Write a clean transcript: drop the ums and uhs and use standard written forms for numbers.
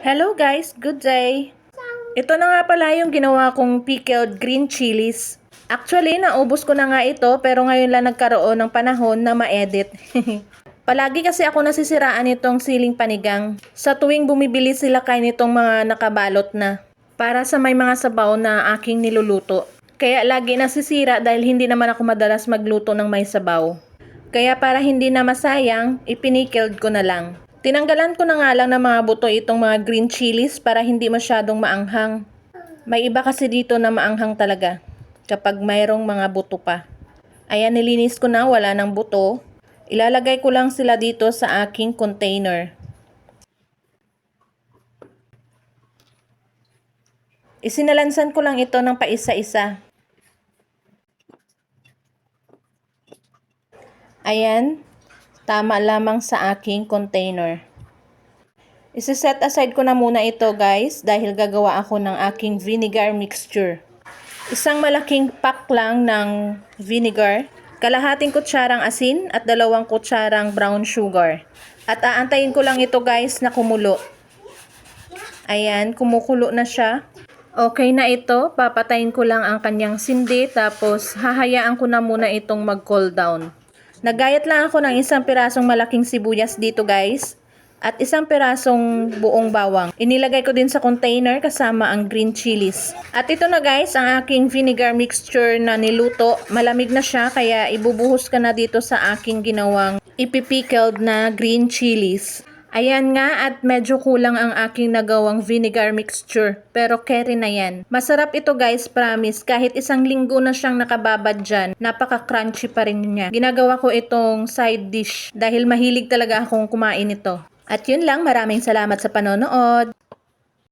Hello guys, good day! Ito na nga pala yung ginawa kong pickled green chilies. Actually, naubos ko na nga ito pero ngayon lang nagkaroon ng panahon na ma-edit. Palagi kasi ako nasisiraan nitong siling panigang. Sa tuwing bumibili sila kayo nitong mga nakabalot na. Para sa may mga sabaw na aking niluluto. Kaya lagi nasisira dahil hindi naman ako madalas magluto ng may sabaw. Kaya para hindi na masayang, ipinikled ko na lang. Tinanggalan ko na nga lang ng mga buto itong mga green chilies para hindi masyadong maanghang. May iba kasi dito na maanghang talaga kapag mayroong mga buto pa. Ayan, nilinis ko na, wala ng buto. Ilalagay ko lang sila dito sa aking container. Isinalansan ko lang ito ng paisa-isa. Ayan, tama lamang sa aking container. Isi-set aside ko na muna ito guys dahil gagawa ako ng aking vinegar mixture. Isang malaking pack lang ng vinegar, kalahating kutsarang asin at 2 kutsarang brown sugar. At aantayin ko lang ito guys na kumulo. Ayan, kumukulo na siya. Okay na ito, papatayin ko lang ang kanyang sindi tapos hahayaan ko na muna itong mag-cool down. Nagayat lang ako ng 1 pirasong malaking sibuyas dito guys at 1 pirasong buong bawang. Inilagay ko din sa container kasama ang green chilies. At ito na guys ang aking vinegar mixture na niluto. Malamig na siya kaya ibubuhos ka na dito sa aking ginawang ipipickled na green chilies. Ayan nga at medyo kulang ang aking nagawang vinegar mixture. Pero carry na yan. Masarap ito guys, promise. Kahit 1 linggo na siyang nakababad dyan, napaka-crunchy pa rin niya. Ginagawa ko itong side dish dahil mahilig talaga akong kumain ito. At yun lang, maraming salamat sa panonood.